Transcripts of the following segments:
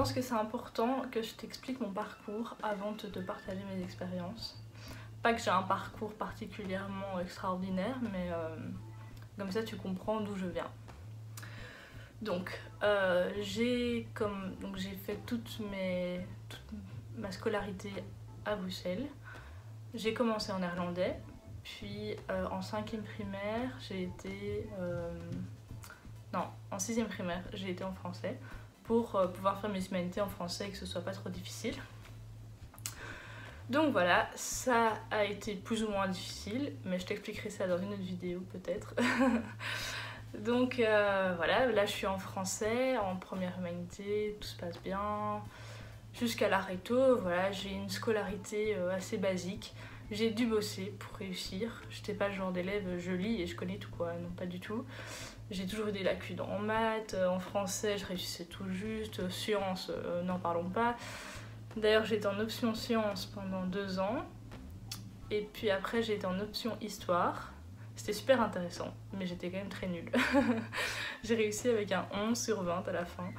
pense que c'est important que je t'explique mon parcours avant de te partager mes expériences. Pas que j'ai un parcours particulièrement extraordinaire, mais comme ça tu comprends d'où je viens. Donc, j'ai fait toute ma scolarité à Bruxelles. J'ai commencé en néerlandais, puis en 5e primaire, en 6e primaire, j'ai été en français pour pouvoir faire mes humanités en français et que ce soit pas trop difficile. Donc voilà, ça a été plus ou moins difficile, mais je t'expliquerai ça dans une autre vidéo peut-être. Donc voilà, là je suis en français, en première humanité, tout se passe bien. Jusqu'à la réto, voilà, j'ai une scolarité assez basique. J'ai dû bosser pour réussir. J'étais pas le genre d'élève, je lis et je connais tout quoi, non pas du tout. J'ai toujours eu des lacunes en maths, en français je réussissais tout juste, sciences, n'en parlons pas. D'ailleurs j'étais en option sciences pendant 2 ans. Et puis après j'ai été en option histoire. C'était super intéressant, mais j'étais quand même très nulle. J'ai réussi avec un 11 sur 20 à la fin.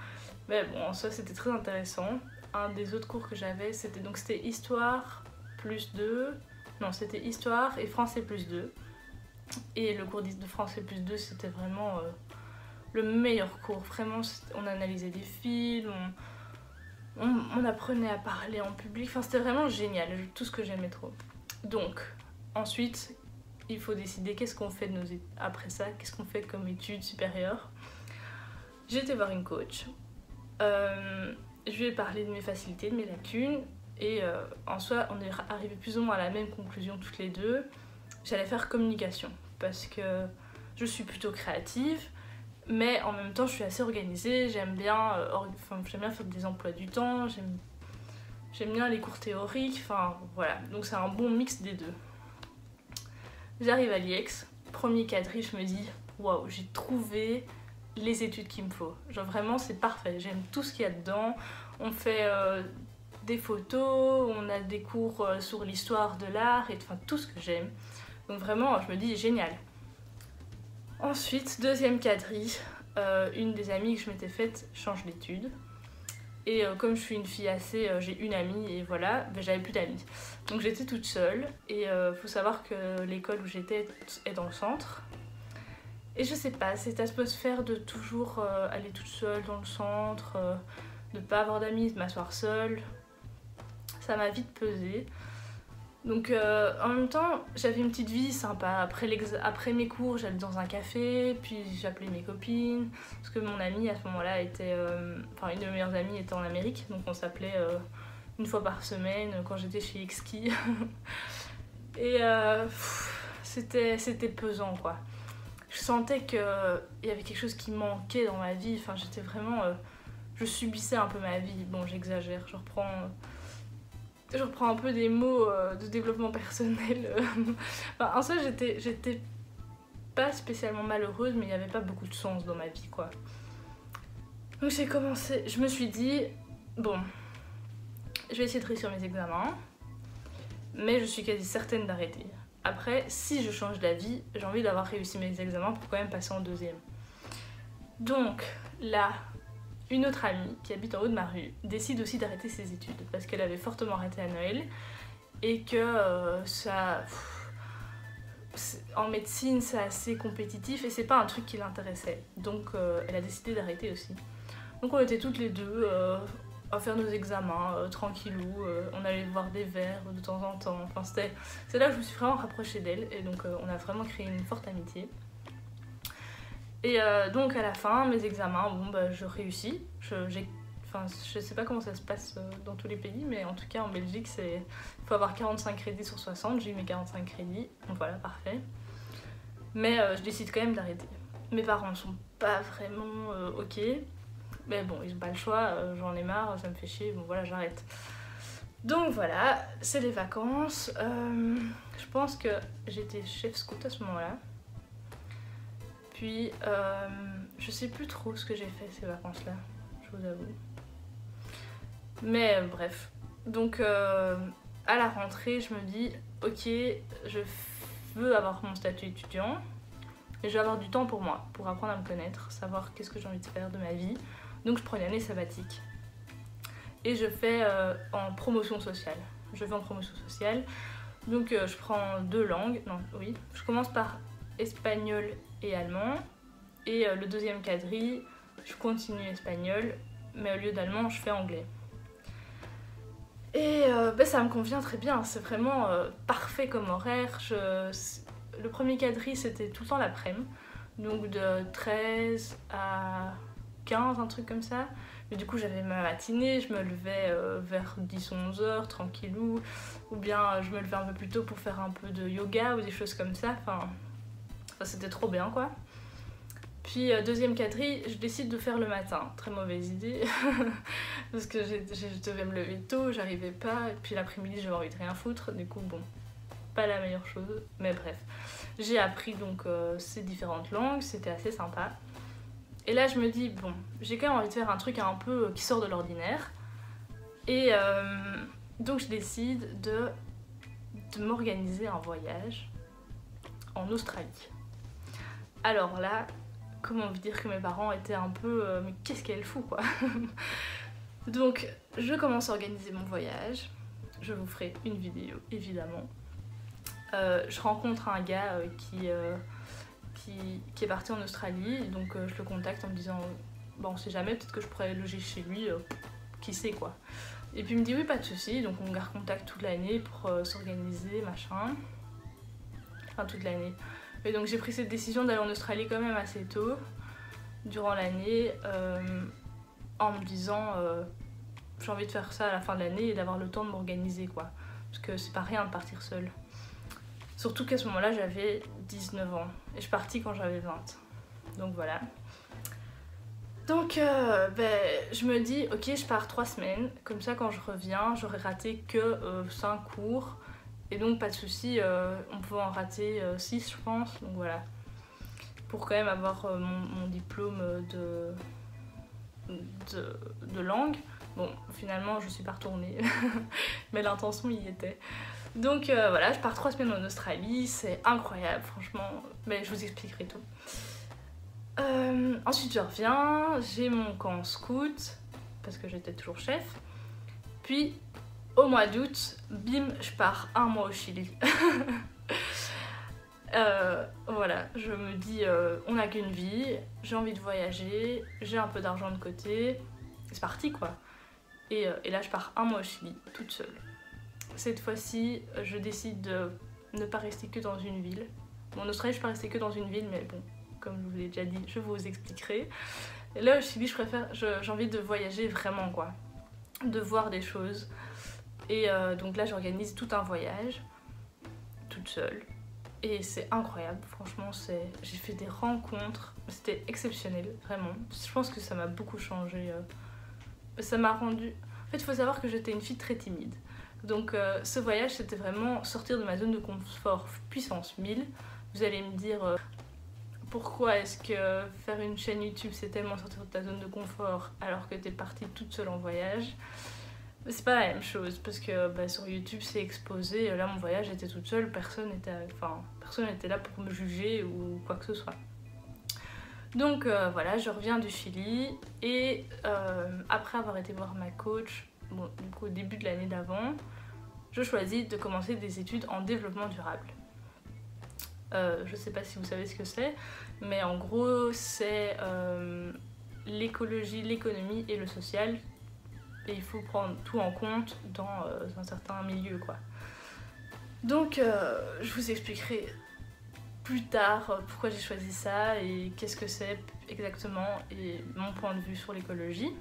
Mais bon, en soi c'était très intéressant. Un des autres cours que j'avais, c'était histoire plus 2. Non, c'était histoire et français plus 2. Et le cours de français plus 2, c'était vraiment le meilleur cours. Vraiment, on analysait des films, on apprenait à parler en public. Enfin, c'était vraiment génial, tout ce que j'aimais trop. Donc, ensuite, il faut décider qu'est-ce qu'on fait après ça, qu'est-ce qu'on fait comme études supérieures. J'ai été voir une coach. Je lui ai parlé de mes facilités, de mes lacunes. Et en soi, on est arrivé plus ou moins à la même conclusion toutes les deux. J'allais faire communication parce que je suis plutôt créative, mais en même temps je suis assez organisée, j'aime bien faire des emplois du temps, j'aime bien les cours théoriques, enfin voilà, donc c'est un bon mix des deux. J'arrive à l'IEX, premier quadri, je me dis waouh, j'ai trouvé les études qu'il me faut. Genre vraiment c'est parfait, j'aime tout ce qu'il y a dedans, on fait des photos, on a des cours sur l'histoire de l'art, et enfin tout ce que j'aime. Donc vraiment, je me dis génial. Ensuite, deuxième quadri, une des amies que je m'étais faite change d'études. Et comme je suis une fille assez, j'ai une amie et voilà, ben, j'avais plus d'amis. Donc j'étais toute seule et faut savoir que l'école où j'étais est dans le centre. Et je sais pas, cette atmosphère de toujours aller toute seule dans le centre, de pas avoir d'amis, de m'asseoir seule, ça m'a vite pesé. Donc en même temps, j'avais une petite vie sympa. Après mes cours, j'allais dans un café, puis j'appelais mes copines. Parce que mon amie à ce moment-là une de mes meilleures amies était en Amérique. Donc on s'appelait une fois par semaine quand j'étais chez Exki. Et c'était pesant quoi. Je sentais qu'il y avait quelque chose qui manquait dans ma vie. Enfin, j'étais vraiment... je subissais un peu ma vie. Bon, j'exagère, je reprends un peu des mots de développement personnel. Enfin, en soi, j'étais pas spécialement malheureuse, mais il n'y avait pas beaucoup de sens dans ma vie, quoi. Donc je me suis dit, bon, je vais essayer de réussir mes examens, mais je suis quasi certaine d'arrêter. Après, si je change d'avis, j'ai envie d'avoir réussi mes examens pour quand même passer en 2e. Donc, là, une autre amie qui habite en haut de ma rue décide aussi d'arrêter ses études parce qu'elle avait fortement arrêté à Noël et que en médecine c'est assez compétitif et c'est pas un truc qui l'intéressait. Donc elle a décidé d'arrêter aussi. Donc on était toutes les deux à faire nos examens tranquillou, on allait voir des verres de temps en temps. Enfin, c'est là que je me suis vraiment rapprochée d'elle et donc on a vraiment créé une forte amitié. Et donc à la fin, mes examens, bon bah je réussis. Je sais pas comment ça se passe dans tous les pays, mais en tout cas en Belgique, il faut avoir 45 crédits sur 60. J'ai eu mes 45 crédits, donc voilà, parfait. Mais je décide quand même d'arrêter. Mes parents ne sont pas vraiment ok. Mais bon, ils n'ont pas le choix, j'en ai marre, ça me fait chier, bon voilà, j'arrête. Donc voilà, c'est les vacances. Je pense que j'étais chef scout à ce moment-là. Puis, je sais plus trop ce que j'ai fait ces vacances-là, je vous avoue. Mais bref, donc à la rentrée, je me dis, ok, je veux avoir mon statut étudiant et je vais avoir du temps pour moi, pour apprendre à me connaître, savoir qu'est-ce que j'ai envie de faire de ma vie. Donc je prends une année sabbatique. et je fais en promotion sociale. Donc je prends 2 langues, non, oui. Je commence par espagnol et allemand. Et le deuxième quadri, je continue espagnol, mais au lieu d'allemand, je fais anglais. Et ça me convient très bien, c'est vraiment parfait comme horaire. Le premier quadri, c'était tout le temps l'après-midi, donc de 13 à 15, un truc comme ça. Mais du coup, j'avais ma matinée, je me levais vers 10 ou 11 heures, tranquillou. Ou bien je me levais un peu plus tôt pour faire un peu de yoga ou des choses comme ça. Enfin, c'était trop bien, quoi. Puis deuxième quadri, je décide de faire le matin. Très mauvaise idée, parce que je devais me lever tôt, j'arrivais pas. Et puis l'après-midi, j'avais envie de rien foutre. Du coup, bon, pas la meilleure chose. Mais bref, j'ai appris donc ces différentes langues, c'était assez sympa. Et là, je me dis, bon, j'ai quand même envie de faire un truc un peu qui sort de l'ordinaire. Et donc, je décide de m'organiser un voyage en Australie. Alors là, comment vous dire que mes parents étaient un peu... mais qu'est-ce qu'elle fout, quoi. Donc, je commence à organiser mon voyage. Je vous ferai une vidéo, évidemment. Je rencontre un gars qui est parti en Australie. Donc, je le contacte en me disant... Bon, on sait jamais, peut-être que je pourrais loger chez lui. Qui sait, quoi. Et puis, il me dit, oui, pas de souci. Donc, on garde contact toute l'année pour s'organiser, machin. Enfin, toute l'année. Et donc j'ai pris cette décision d'aller en Australie quand même assez tôt, durant l'année, en me disant j'ai envie de faire ça à la fin de l'année et d'avoir le temps de m'organiser, quoi. Parce que c'est pas rien de partir seule. Surtout qu'à ce moment-là j'avais 19 ans et je suis partie quand j'avais 20. Donc voilà. Donc je me dis ok, je pars 3 semaines, comme ça quand je reviens j'aurais raté que 5 cours. Et donc pas de souci, on pouvait en rater 6 je pense, donc voilà. Pour quand même avoir mon diplôme de langue. Bon, finalement je suis pas retournée, mais l'intention y était. Donc voilà, je pars 3 semaines en Australie, c'est incroyable franchement, mais je vous expliquerai tout. Ensuite je reviens, j'ai mon camp scout, parce que j'étais toujours chef. Puis au mois d'août, bim, je pars 1 mois au Chili. Voilà, je me dis, on n'a qu'une vie, j'ai envie de voyager, j'ai un peu d'argent de côté, c'est parti, quoi. Et là, je pars 1 mois au Chili, toute seule. Cette fois-ci, je décide de ne pas rester que dans une ville. Bon, en Australie, je ne suis pas restée que dans une ville, mais bon, comme je vous l'ai déjà dit, je vous expliquerai. Et là, au Chili, j'ai envie de voyager vraiment, quoi. De voir des choses. Et donc là j'organise tout un voyage, toute seule. Et c'est incroyable, franchement, j'ai fait des rencontres, c'était exceptionnel, vraiment. Je pense que ça m'a beaucoup changé. Ça m'a rendu... En fait, il faut savoir que j'étais une fille très timide. Donc ce voyage, c'était vraiment sortir de ma zone de confort puissance 1000. Vous allez me dire, pourquoi est-ce que faire une chaîne YouTube, c'est tellement sortir de ta zone de confort alors que t'es partie toute seule en voyage? C'est pas la même chose parce que sur YouTube c'est exposé. Là mon voyage j'étais toute seule, personne n'était là pour me juger ou quoi que ce soit. Donc voilà, je reviens du Chili et après avoir été voir ma coach, bon, du coup au début de l'année d'avant, je choisis de commencer des études en développement durable. Je sais pas si vous savez ce que c'est, mais en gros c'est l'écologie, l'économie et le social. Et il faut prendre tout en compte dans un certain milieu, quoi. Donc je vous expliquerai plus tard pourquoi j'ai choisi ça et qu'est-ce que c'est exactement et mon point de vue sur l'écologie.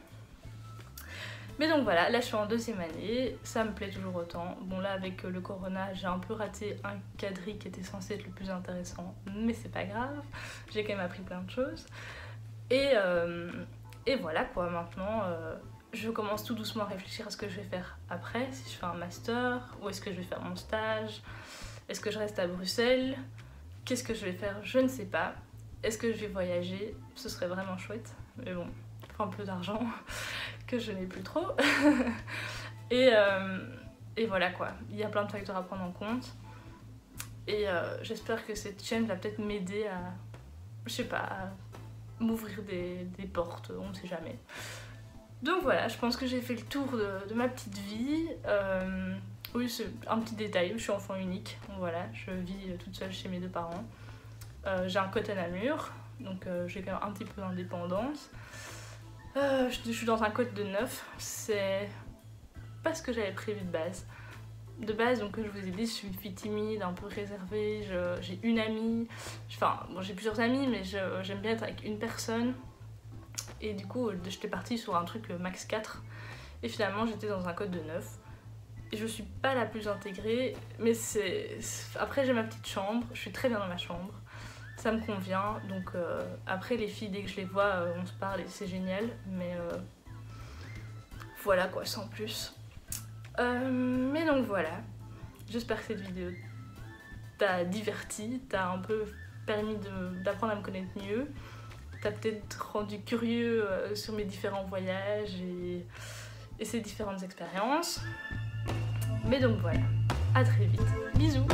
Mais donc voilà, là je suis en 2e année, ça me plaît toujours autant. Bon là avec le corona j'ai un peu raté un quadri qui était censé être le plus intéressant, mais c'est pas grave, j'ai quand même appris plein de choses. Et voilà quoi, maintenant... je commence tout doucement à réfléchir à ce que je vais faire après, si je fais un master, où est-ce que je vais faire mon stage, est-ce que je reste à Bruxelles, qu'est-ce que je vais faire, je ne sais pas, est-ce que je vais voyager, ce serait vraiment chouette, mais bon, il faut un peu d'argent, que je n'ai plus trop, et voilà quoi, il y a plein de facteurs à prendre en compte, et j'espère que cette chaîne va peut-être m'aider à, je sais pas, à m'ouvrir des portes, on ne sait jamais. Donc voilà, je pense que j'ai fait le tour de ma petite vie. Oui, c'est un petit détail, je suis enfant unique. Donc voilà, je vis toute seule chez mes deux parents. J'ai un code à Namur, donc j'ai quand même un petit peu d'indépendance. Je suis dans un code de 9, c'est pas ce que j'avais prévu de base. De base, donc je vous ai dit, je suis une fille timide, un peu réservée, j'ai une amie, enfin bon, j'ai plusieurs amis, mais j'aime bien être avec une personne. Et du coup, j'étais partie sur un truc max 4, et finalement j'étais dans un code de 9. Et je suis pas la plus intégrée, mais après j'ai ma petite chambre, je suis très bien dans ma chambre, ça me convient. Donc après les filles, dès que je les vois, on se parle et c'est génial, mais voilà quoi, sans plus. Mais donc voilà, j'espère que cette vidéo t'a diverti, t'a un peu permis d'apprendre à me connaître mieux, t'a peut-être rendu curieux sur mes différents voyages et ces différentes expériences. Mais donc voilà, à très vite, bisous.